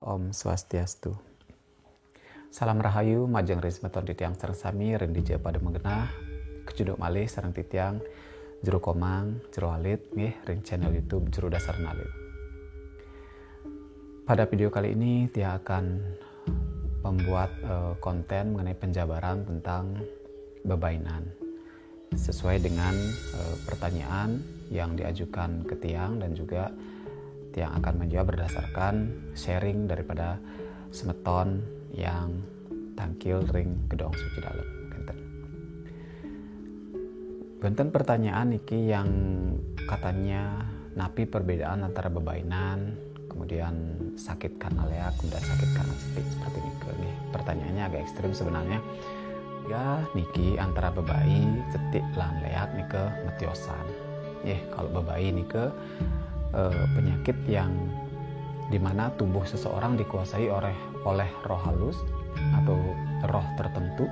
Om Swastiastu. Salam rahayu, majeng rismeton titiang sareng sami rendija pada mengenah kejuduk malih sareng titiang jero komang, jero alit nggih ring channel YouTube Jero Dasar Nalit. Pada video kali ini Tia akan membuat konten mengenai penjabaran tentang bebainan sesuai dengan pertanyaan yang diajukan ke Tiang, dan juga Tiang akan menjawab berdasarkan sharing daripada semeton yang tangkil ring gedong suci dalem. Benten pertanyaan niki yang katanya napi perbedaan antara bebainan, kemudian sakit karena leak, kemudian sakit karena cetik seperti ini. Pertanyaannya agak ekstrim sebenarnya. Ya niki antara bebai, cetik lan leak nike metiosan. Kalau bebai nike penyakit yang dimana tubuh seseorang dikuasai oleh roh halus atau roh tertentu,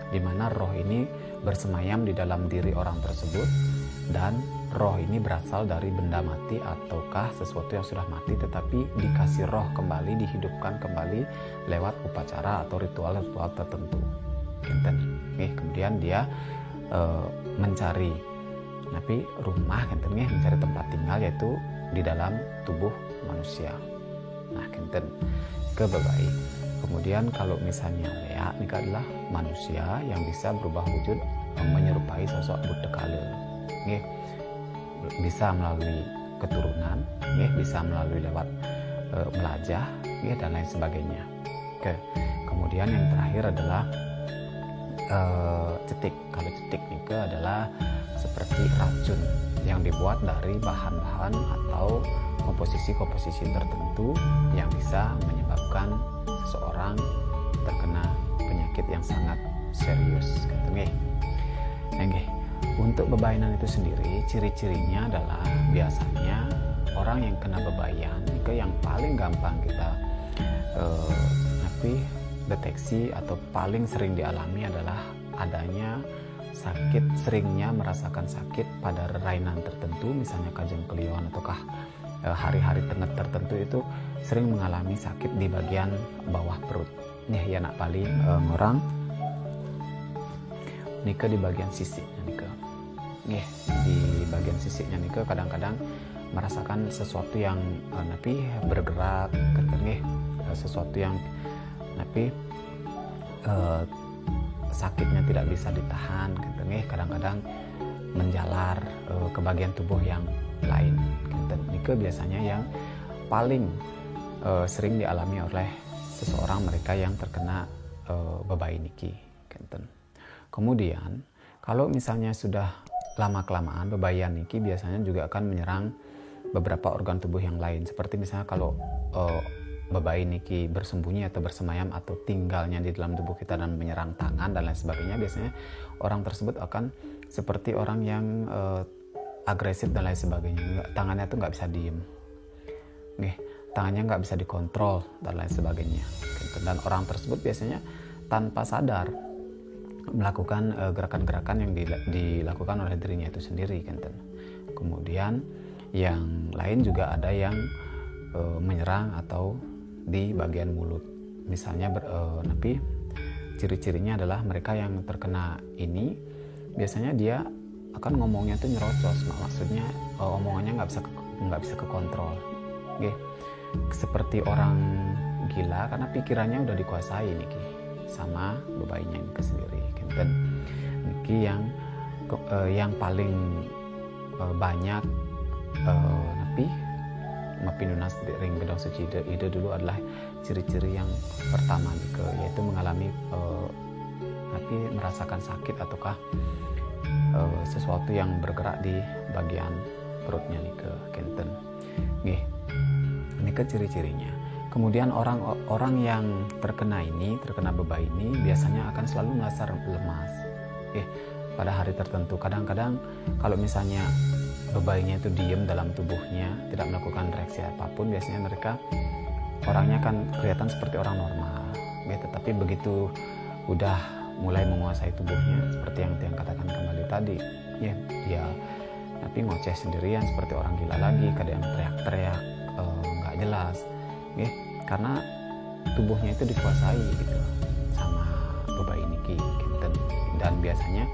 dimana roh ini bersemayam di dalam diri orang tersebut, dan roh ini berasal dari benda mati ataukah sesuatu yang sudah mati tetapi dikasih roh kembali, dihidupkan kembali lewat upacara atau ritual-ritual tertentu. Kemudian dia mencari rumah, mencari tempat tinggal yaitu di dalam tubuh manusia. Ke bebai. Kemudian kalau misalnya leak ini adalah manusia yang bisa berubah wujud menyerupai sosok Buddha Kala. Bisa melalui keturunan, bisa melalui lewat melajah, dan lain sebagainya. Kemudian yang terakhir adalah cetik. Kalau cetik ini adalah seperti racun yang dibuat dari bahan-bahan atau komposisi-komposisi tertentu yang bisa menyebabkan seseorang terkena penyakit yang sangat serius. Untuk bebainan itu sendiri, ciri-cirinya adalah biasanya orang yang kena bebaian itu yang paling gampang kita deteksi atau paling sering dialami adalah adanya sakit, seringnya merasakan sakit pada rerainan tertentu, misalnya kajeng keliuan ataukah hari-hari tenget tertentu itu sering mengalami sakit di bagian bawah perut. Ya nak paling orang nika di bagian sisiknya nika. Di bagian sisiknya nika kadang-kadang merasakan sesuatu yang bergerak, sesuatu yang sakitnya tidak bisa ditahan, kadang-kadang menjalar ke bagian tubuh yang lain. Nike biasanya yang paling sering dialami oleh seseorang mereka yang terkena bebai niki. Kemudian kalau misalnya sudah lama-kelamaan bebaian niki biasanya juga akan menyerang beberapa organ tubuh yang lain, seperti misalnya kalau bebai niki bersembunyi atau bersemayam atau tinggalnya di dalam tubuh kita dan menyerang tangan dan lain sebagainya, biasanya orang tersebut akan seperti orang yang agresif dan lain sebagainya. Tangannya tuh nggak bisa diem, tangannya nggak bisa dikontrol dan lain sebagainya. Dan orang tersebut biasanya tanpa sadar melakukan gerakan-gerakan yang dilakukan oleh dirinya itu sendiri. Kemudian yang lain juga ada yang menyerang atau di bagian mulut. Misalnya ciri-cirinya adalah mereka yang terkena ini biasanya dia akan ngomongnya tuh nyerocos, maksudnya omongannya nggak bisa kekontrol. Seperti orang gila karena pikirannya udah dikuasai niki sama bebainya ini sendiri. Niki yang paling banyak Mapinunas ring gedong suci ide dulu adalah ciri-ciri yang pertama yaitu mengalami merasakan sakit ataukah sesuatu yang bergerak di bagian perutnya nike ciri-cirinya. Kemudian orang yang terkena bebai ini biasanya akan selalu merasa lemas pada hari tertentu. Kadang-kadang kalau misalnya bebainya itu diem dalam tubuhnya, tidak melakukan reaksi apapun, biasanya mereka orangnya kan kelihatan seperti orang normal. Tetapi begitu udah mulai menguasai tubuhnya, seperti yang Tiang katakan kembali tadi, dia ngoceh sendirian seperti orang gila lagi, kadang teriak-teriak nggak jelas, karena tubuhnya itu dikuasai gitu sama bebai niki kinten. Dan biasanya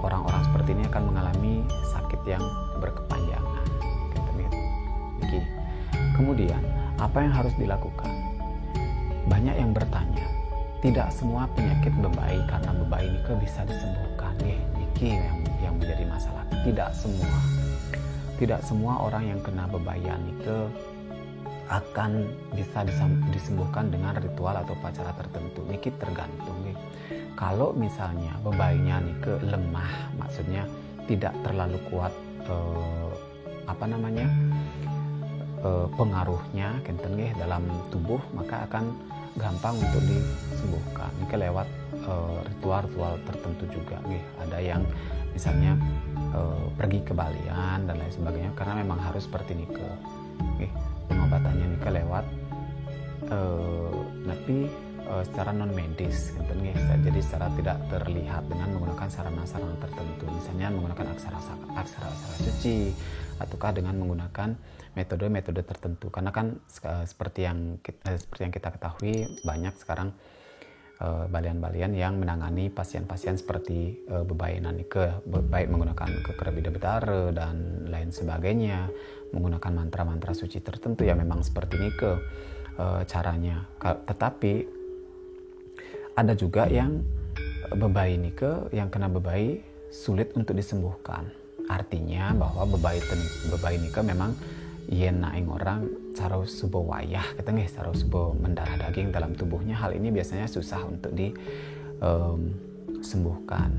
orang-orang seperti ini akan mengalami sakit yang berkepanjangan kinten niki. Kemudian apa yang harus dilakukan? Banyak yang bertanya, tidak semua penyakit bebai karena bebai niki bisa disembuhkan niki yang menjadi masalah. Tidak semua orang yang kena bebayan niki akan bisa disembuhkan dengan ritual atau upacara tertentu. Niki tergantung nih. Kalau misalnya bebainya niki lemah, maksudnya tidak terlalu kuat pengaruhnya kenten dalam tubuh, maka akan gampang untuk disembuhkan. Niki lewat ritual-ritual tertentu juga nih. Ada yang misalnya pergi ke balian dan lain sebagainya, karena memang harus seperti niki. Pengobatannya niki lewat tapi secara non medis, jadi secara tidak terlihat dengan menggunakan sarana-sarana tertentu, misalnya menggunakan aksara suci ataukah dengan menggunakan metode-metode tertentu. Karena kan seperti yang kita ketahui, banyak sekarang balian-balian yang menangani pasien-pasien seperti bebainan niki, baik menggunakan keker bida betara dan lain sebagainya, menggunakan mantra-mantra suci tertentu ya, memang seperti niki caranya. Tetapi ada juga yang bebai niki, yang kena bebai sulit untuk disembuhkan. Artinya bahwa bebai niki memang yen naing orang cara subuh wayah kita cara subuh mendarah daging dalam tubuhnya, hal ini biasanya susah untuk disembuhkan.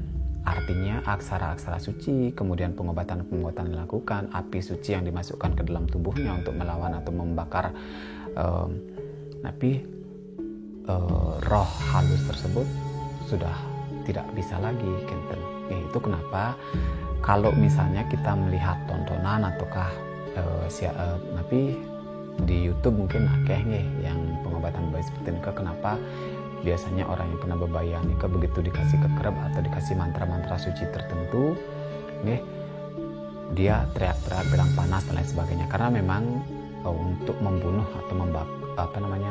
Artinya aksara-aksara suci, kemudian pengobatan-pengobatan dilakukan, api suci yang dimasukkan ke dalam tubuhnya untuk melawan atau membakar roh halus tersebut sudah tidak bisa lagi kenten. Itu kenapa kalau misalnya kita melihat tontonan ataukah tapi di YouTube mungkin akeh yang pengobatan bebai seperti ini, kenapa biasanya orang yang kena bebayan niki begitu dikasih kekerep atau dikasih mantra-mantra suci tertentu dia teriak-teriak, bilang panas dan lain sebagainya, karena memang untuk membunuh atau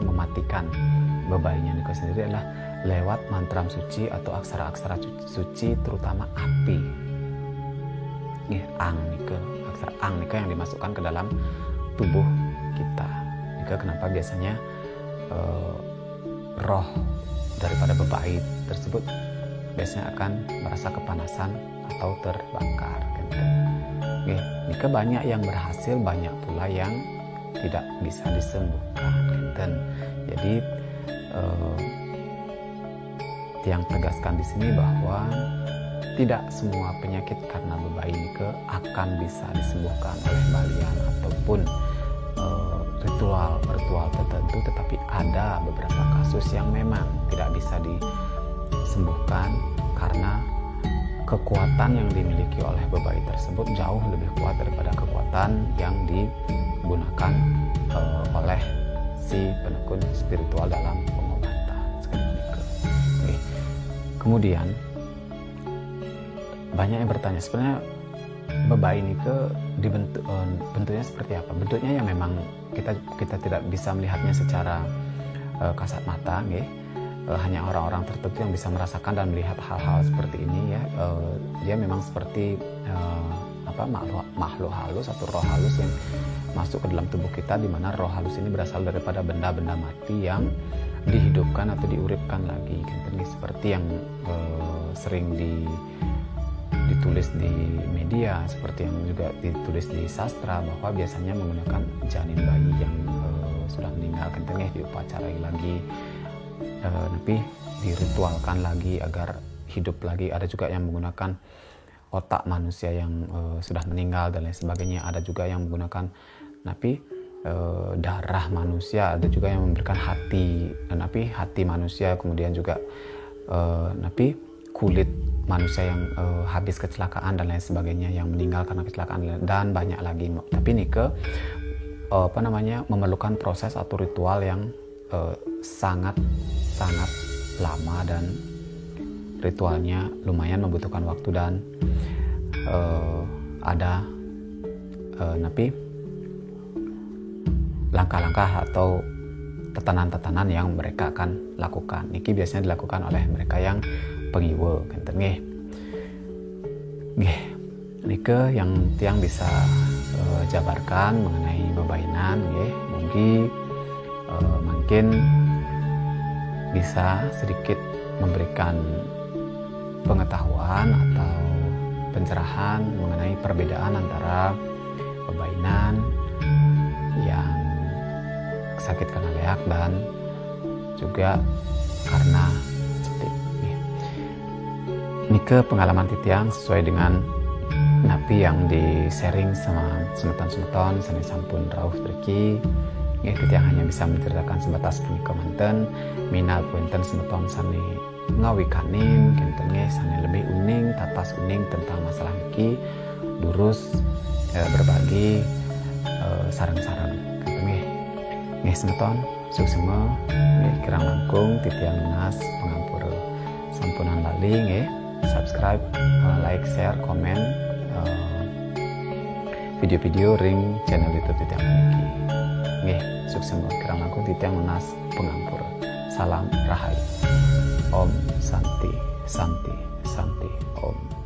mematikan bebainya niki sendiri adalah lewat mantra suci atau aksara-aksara suci, terutama api ang niki, aksara ang niki yang dimasukkan ke dalam tubuh kita. Niki kenapa biasanya roh daripada bebai tersebut biasanya akan merasa kepanasan atau terbakar gitu. Niki banyak yang berhasil, banyak pula yang tidak bisa disembuhkan gitu. Jadi yang tegaskan di sini bahwa tidak semua penyakit karena bebai niki akan bisa disembuhkan oleh balian ataupun ritual tertentu, tetapi ada beberapa kasus yang memang tidak bisa disembuhkan karena kekuatan yang dimiliki oleh bebai tersebut jauh lebih kuat daripada kekuatan yang digunakan oleh si penekun spiritual dalam pengobatan seperti itu. Kemudian banyak yang bertanya, sebenarnya bebai niki bentuknya seperti apa? Bentuknya yang memang kita tidak bisa melihatnya secara kasat mata, hanya orang-orang tertentu yang bisa merasakan dan melihat hal-hal seperti ini ya. Dia memang seperti makhluk halus atau roh halus yang masuk ke dalam tubuh kita, di mana roh halus ini berasal daripada benda-benda mati yang dihidupkan atau diuripkan lagi. Seperti yang sering ditulis di media, seperti yang juga ditulis di sastra, bahwa biasanya menggunakan janin bayi yang sudah meninggal diupacarai lagi, tapi diritualkan lagi agar hidup lagi. Ada juga yang menggunakan otak manusia yang sudah meninggal dan lain sebagainya. Ada juga yang menggunakan darah manusia, ada juga yang memberikan hati manusia, kemudian juga kulit manusia yang habis kecelakaan dan lain sebagainya, yang meninggal karena kecelakaan, dan banyak lagi. Tapi niki memerlukan proses atau ritual yang sangat lama, dan ritualnya lumayan membutuhkan waktu, dan ada langkah-langkah atau tetanan-tetanan yang mereka akan lakukan. Niki biasanya dilakukan oleh mereka yang pengiwe, genten nggih. Nggih, nike yang tiang bisa jabarkan mengenai bebainan nggih. Mungkin bisa sedikit memberikan pengetahuan atau pencerahan mengenai perbedaan antara bebainan yang sakit karena leak dan juga karena cetik. Nike pengalaman titiang sesuai dengan napi yang di-sharing sama semeton-semeton sani sampun rauh triki. Titiang hanya bisa menceritakan sebatas punika manten minal punten semeton sani ngawikanin kenten sani lebih uning tatas uning tentang masalah iki durus berbagi saran-saran nggih semeton suksema nggih kirang langkung titiang lunas pengampura sampunan lali nggih subscribe, like, share, komen video-video ring channel YouTube titiang niki nggih suksema kirang langkung titiang lunas pengampura. Salam Rahayu. Om Santi Santi Santi Om.